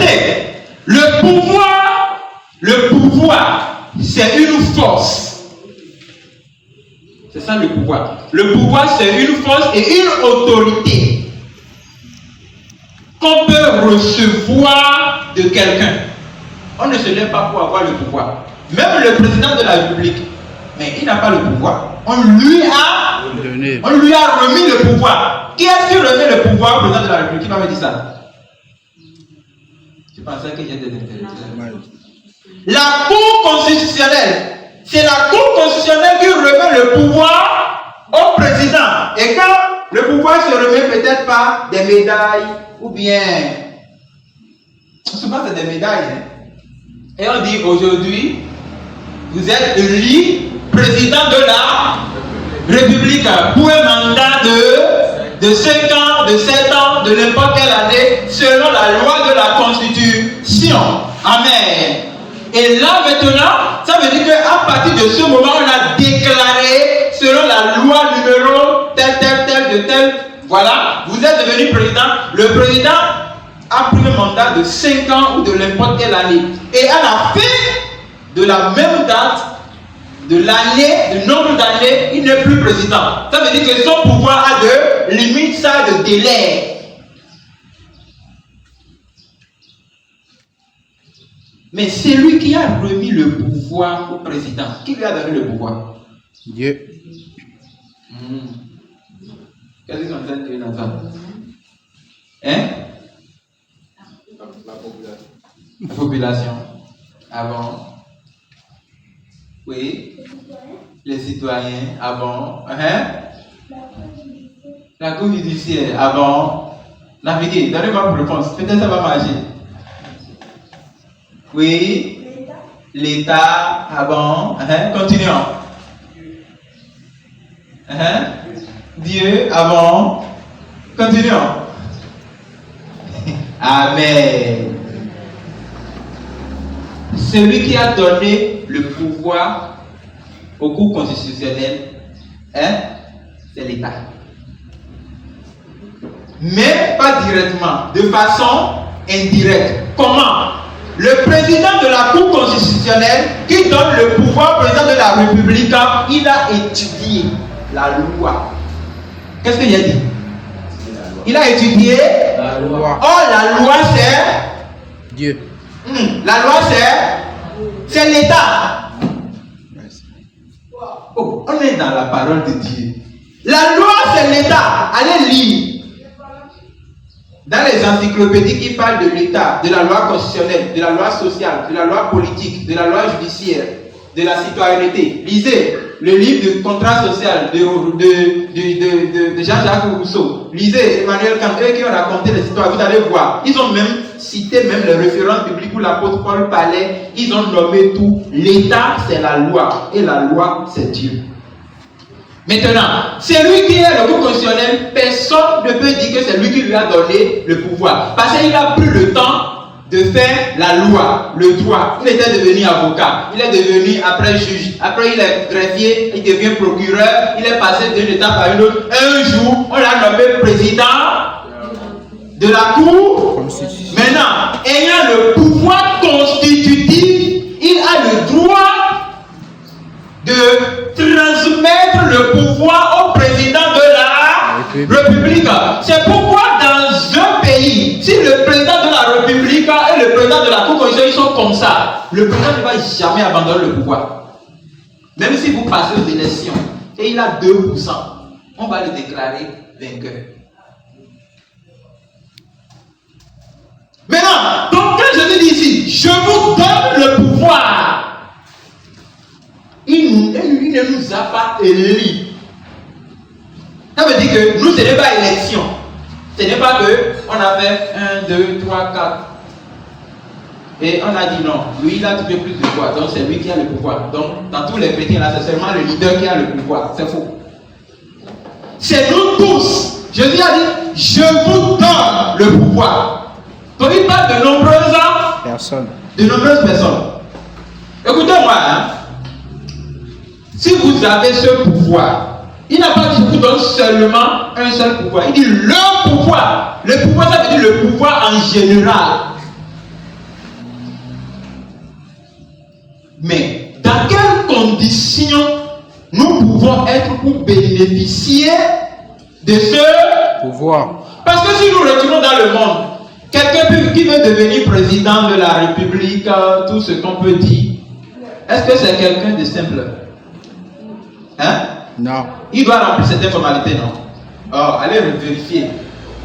Écoutez, le pouvoir, c'est une force. C'est ça le pouvoir. Le pouvoir, c'est une force et une autorité qu'on peut recevoir de quelqu'un. On ne se lève pas pour avoir le pouvoir. Même le président de la République, mais il n'a pas le pouvoir. On lui a remis le pouvoir. Qui est-ce qui remet le pouvoir au président de la République? Qui va me dire ça? Je pensais qu'il y a des intellectuels. La Cour constitutionnelle, c'est la Cour constitutionnelle qui remet le pouvoir au président. Et quand le pouvoir se remet peut-être par des médailles ou bien, souvent c'est des médailles. Et on dit aujourd'hui, vous êtes élu président de la République pour un mandat de 5 ans, de 7 ans, de n'importe quelle année, selon la loi de la Constitution. Amen. Et là maintenant, ça veut dire qu'à partir de ce moment, on a déclaré, selon la loi numéro tel, voilà, vous êtes devenu président. Le président a pris un mandat de 5 ans ou de n'importe quelle année. Et à la fin de la même date, de l'année, du nombre d'années, il n'est plus président. Ça veut dire que son pouvoir a de limites, ça a de délai. Mais c'est lui qui a remis le pouvoir au président. Qui lui a donné le pouvoir? Dieu. Qu'est-ce qu'ils sont en train de dire dans ça? Hein? La population. Ah bon? Oui. Les citoyens. Ah bon? Hein? La cour judiciaire. Ah bon? Naviguez. Donnez-moi une réponse. Peut-être ça va marcher. Oui. L'État. Ah bon? Continuons. Dieu. Ah bon? Continuons. Amen. Celui qui a donné le pouvoir au cours constitutionnel, c'est l'État. Mais pas directement, de façon indirecte. Comment? Le président de la Cour constitutionnelle qui donne le pouvoir au président de la République, il a étudié la loi. Qu'est-ce qu'il a dit? Il a étudié la loi. Oh, la loi c'est Dieu. La loi c'est l'État. Oh, on est dans la parole de Dieu. La loi c'est l'État. Allez lire. Dans les encyclopédies qui parlent de l'État, de la loi constitutionnelle, de la loi sociale, de la loi politique, de la loi judiciaire, de la citoyenneté, lisez le livre de contrat social de Jean-Jacques Rousseau. Lisez Emmanuel Kant, eux qui ont raconté les histoires, vous allez voir. Ils ont même cité même les références bibliques où l'apôtre Paul parlait. Ils ont nommé tout. L'État, c'est la loi. Et la loi, c'est Dieu. Maintenant, c'est lui qui est le constitutionnel. Personne ne peut dire que c'est lui qui lui a donné le pouvoir. Parce qu'il a pris le temps de faire la loi, le droit. Il était devenu avocat. Il est devenu après juge. Après, il est greffier. Il devient procureur. Il est passé d'une étape à une autre. Un jour, on l'a nommé président de la Cour. Maintenant, ayant le pouvoir constitutif, il a le droit de transmettre le pouvoir au président de la République. C'est pourquoi dans un pays, si le président de la République et le président de la Cour constitutionnelle ils sont comme ça, le président ne va jamais abandonner le pouvoir. Même si vous passez aux élections et il a 2%, on va le déclarer vainqueur. Maintenant, donc quand je dis ici, je vous donne le pouvoir, il ne nous a pas élus. Ça veut dire que nous, ce n'est pas élection. Ce n'est pas que on a fait 1, 2, 3, 4. Et on a dit non, lui il a trouvé plus de pouvoir, donc c'est lui qui a le pouvoir. Donc dans tous les chrétiens là, c'est seulement le leader qui a le pouvoir. C'est faux. C'est nous tous. Jésus a dit, je vous donne le pouvoir. Donc il parle de nombreuses personnes. De nombreuses personnes. Écoutez-moi, si vous avez ce pouvoir, il n'a pas dit qu'il vous donne seulement un seul pouvoir. Il dit le pouvoir. Le pouvoir, ça veut dire le pouvoir en général. Mais dans quelles conditions nous pouvons être pour bénéficier de ce pouvoir? Parce que si nous retournons dans le monde, quelqu'un qui veut devenir président de la République, tout ce qu'on peut dire, est-ce que c'est quelqu'un de simple? Hein? Non. Il doit remplir certaines formalités, non? Oh, allez vérifier.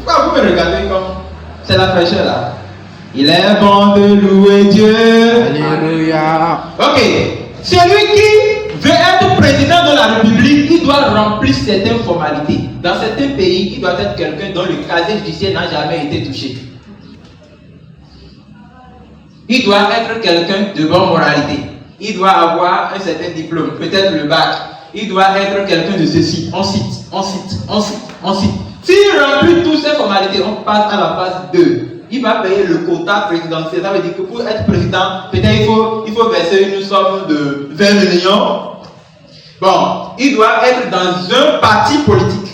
Pourquoi vous me regardez comme c'est la fraîcheur là? Il est bon de louer Dieu. Alléluia. Ok. Celui qui veut être président de la République, il doit remplir certaines formalités. Dans certains pays, il doit être quelqu'un dont le casier judiciaire n'a jamais été touché. Il doit être quelqu'un de bonne moralité. Il doit avoir un certain diplôme, peut-être le bac. Il doit être quelqu'un de ceci. On cite. S'il remplit toutes ces formalités, on passe à la phase 2. Il va payer le quota présidentiel. Ça veut dire que pour être président, peut-être il faut verser une somme de 20 millions. Bon, il doit être dans un parti politique.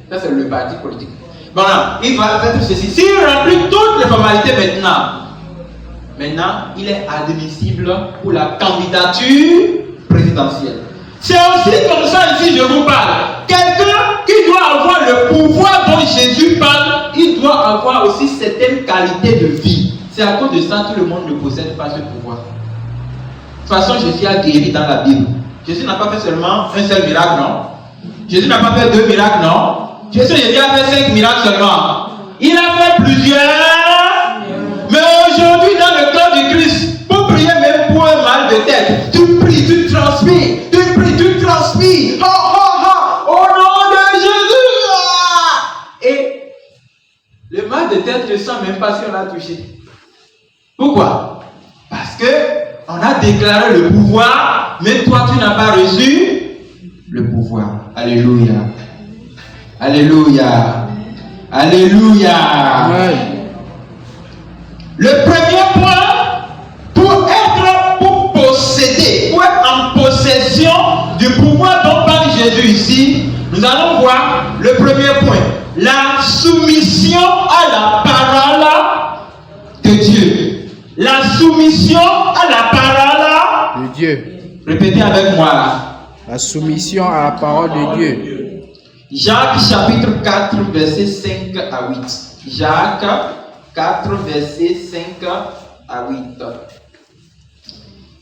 Ça, c'est le parti politique. Bon, là, il doit être ceci. S'il remplit toutes les formalités maintenant, il est admissible pour la candidature présidentielle. C'est aussi comme ça ici, je vous parle. Quelqu'un qui doit avoir le pouvoir dont Jésus parle, il doit avoir aussi certaines qualités de vie. C'est à cause de ça que tout le monde ne possède pas ce pouvoir. De toute façon, Jésus a guéri dans la Bible. Jésus n'a pas fait seulement un seul miracle, non? Jésus n'a pas fait 2 miracles, non? Jésus a fait 5 miracles seulement. Il a fait plusieurs. Mais aujourd'hui, dans le corps du Christ, pour prier même pour un mal de tête, tu pries, tu transpires. Au nom de Jésus. Et le mal de tête ne sent même pas si on l'a touché. Pourquoi? Parce que on a déclaré le pouvoir, mais toi tu n'as pas reçu le pouvoir. Alléluia. Alléluia. Alléluia. Amen. Le premier point, pour posséder, pour être en possession du pouvoir dont parle Jésus ici, nous allons voir le premier point, la soumission à la parole de Dieu. La soumission à la parole De Dieu. Répétez avec moi là. La soumission à la parole de Dieu. Jacques chapitre 4, verset 5 à 8. Jacques 4, verset 5 à 8.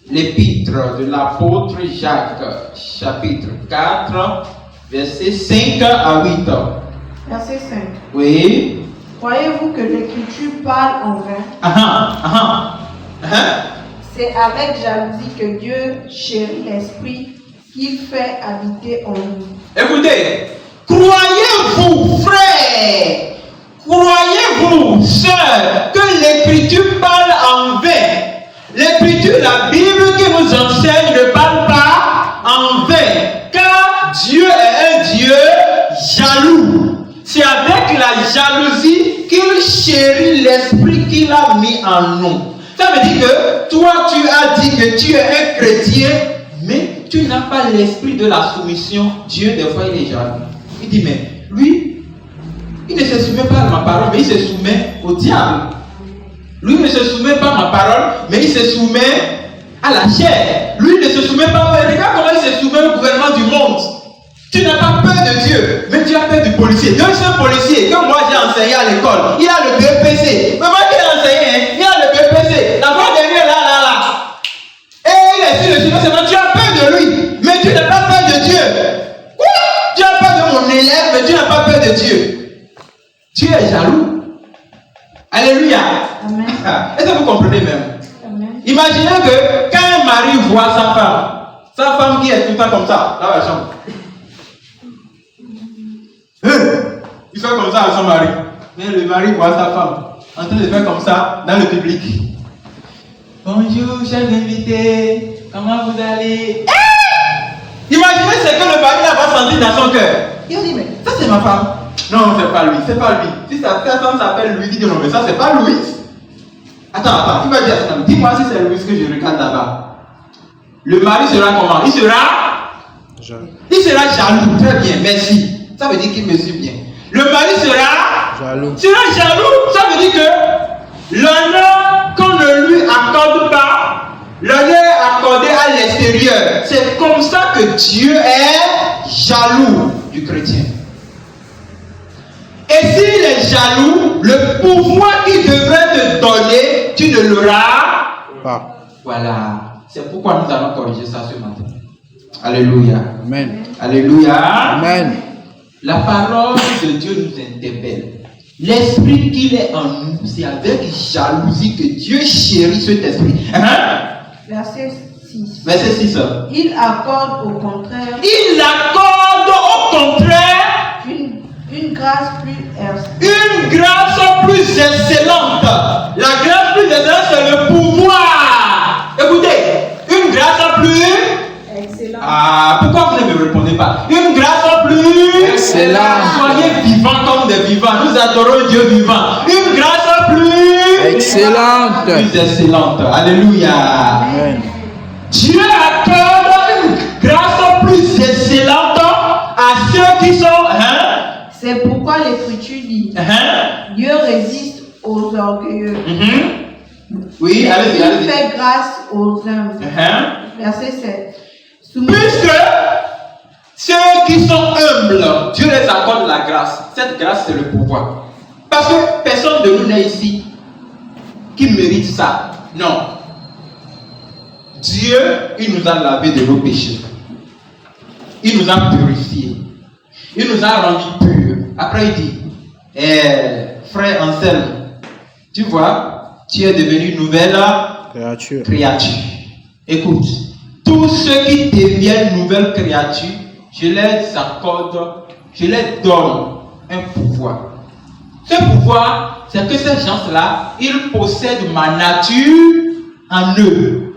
L'épître de l'apôtre Jacques, chapitre 4, verset 5 à 8. Verset 5. Oui. Croyez-vous que l'Écriture parle en vain? C'est avec jalousie que Dieu chérit l'esprit qu'il fait habiter en nous. Écoutez, croyez-vous, frère, croyez-vous, sœur, que l'Écriture parle en vain? L'Écriture, la Bible qui nous enseigne ne parle pas en vain, car Dieu est un Dieu jaloux. C'est avec la jalousie qu'il chérit l'esprit qu'il a mis en nous. Ça veut dire que toi, tu as dit que tu es un chrétien, mais tu n'as pas l'esprit de la soumission. Dieu, des fois, il est jaloux. Il dit, mais lui, il ne se soumet pas à ma parole, mais il se soumet au diable. Lui ne se soumet pas à ma parole, mais il se soumet à la chair. Lui ne se soumet pas, mais regarde comment il se soumet au gouvernement du monde. Tu n'as pas peur de Dieu, mais tu as peur du policier. Dieu, c'est un policier que moi j'ai enseigné à l'école. Il a le BPC. Mais moi qui l'ai enseigné, il a le BPC. La fois dernière, là. Et il est sur le sujet, c'est tu as peur de lui, mais tu n'as pas peur de Dieu. Quoi? Tu as peur de mon élève, mais tu n'as pas peur de Dieu. Dieu est jaloux. Alléluia. Amen. Est-ce que vous comprenez même? Amen. Imaginez que quand un mari voit sa femme qui est tout le temps comme ça, dans la chambre. Il fait comme ça à son mari. Mais le mari voit sa femme en train de faire comme ça dans le public. Bonjour, chers invités. Comment vous allez? Imaginez ce que le mari va sentir dans son cœur. Il dit, mais ça c'est ma femme. Non, c'est pas lui, c'est pas lui. Si sa femme s'appelle Louis, il dit non, mais ça c'est pas Louis. Attends, il va dire à sa femme, dis-moi si c'est Louis que je regarde là-bas. Le mari sera comment? Il sera jaloux. Très bien, merci. Ça veut dire qu'il me suit bien. Le mari sera jaloux. Ça veut dire que l'honneur qu'on ne lui accorde pas, le intérieur. C'est comme ça que Dieu est jaloux du chrétien. Et s'il est jaloux, le pouvoir qu'il devrait te donner, tu ne l'auras Pas. Voilà. C'est pourquoi nous allons corriger ça ce matin. Alléluia. Amen. Alléluia. Amen. La parole de Dieu nous interpelle. L'esprit qu'il est en nous, c'est avec jalousie que Dieu chérit cet esprit. Verset 6. Verset 6. Il accorde au contraire Il accorde au contraire une grâce plus une grâce plus excellente. La grâce plus excellente, c'est le pouvoir. Écoutez, une grâce plus excellente. Ah, pourquoi vous ne me répondez pas? Une grâce plus excellente. Soyez vivants comme des vivants. Nous adorons Dieu vivant. Une grâce plus excellente. Plus excellente. Alléluia. Amen. Dieu accorde une grâce plus excellente à ceux qui sont. C'est pourquoi l'Écriture dit Dieu résiste aux orgueilleux. Oui, allez-y, Il allez-y. fait grâce aux humbles. Verset 7. Puisque ceux qui sont humbles, Dieu les accorde la grâce. Cette grâce, c'est le pouvoir. Parce que personne de nous n'est ici qui mérite ça. Non. Dieu, il nous a lavé de nos péchés. Il nous a purifiés. Il nous a rendus purs. Après, il dit, frère Anselme, tu vois, tu es devenu une nouvelle Créature. Écoute, tous ceux qui deviennent nouvelles créatures, je les accorde, je les donne un pouvoir. Ce pouvoir, c'est que ces gens-là, ils possèdent ma nature en eux.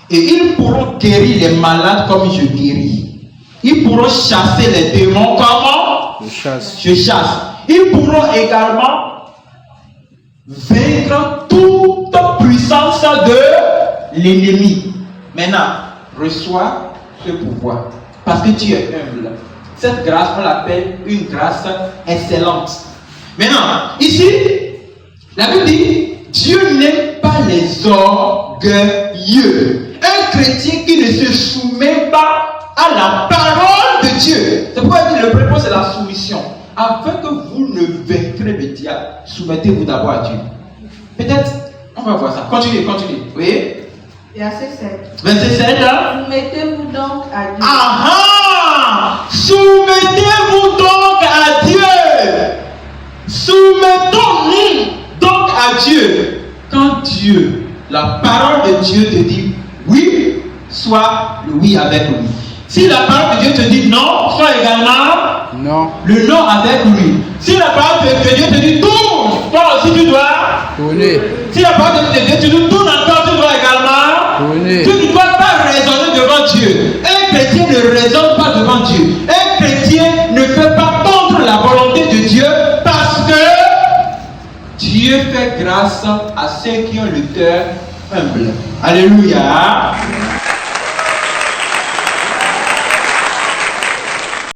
Et ils pourront guérir les malades comme je guéris. Ils pourront chasser les démons comme je chasse. Ils pourront également vaincre toute puissance de l'ennemi. Maintenant, reçois ce pouvoir. Parce que tu es humble. Cette grâce, on l'appelle une grâce excellente. Maintenant, ici, la Bible dit, Dieu n'aime pas les orgueilleux. Un chrétien qui ne se soumet pas à la parole de Dieu. C'est pourquoi il dit le premier point, c'est la soumission. Afin que vous ne vaincrez le diable, soumettez-vous d'abord à Dieu. Peut-être, on va voir ça. Continuez. Oui. Verset 7. Verset 7. Soumettez-vous donc à Dieu. Soumettez-vous donc à Dieu. Soumettons-nous donc à Dieu. Quand Dieu, la parole de Dieu te dit oui, sois le oui avec lui. Si la parole de Dieu te dit non, sois également non. Le non avec lui. Si la parole de Dieu te dit tourne, toi aussi tu dois tourner. Si la parole de Dieu te dit tourne encore, tu dois également tourner. Tu ne dois pas raisonner devant Dieu. Un chrétien ne raisonne pas devant Dieu. Un chrétien ne fait pas contre la volonté de Dieu parce que Dieu fait grâce à ceux qui ont le cœur humble. Alléluia.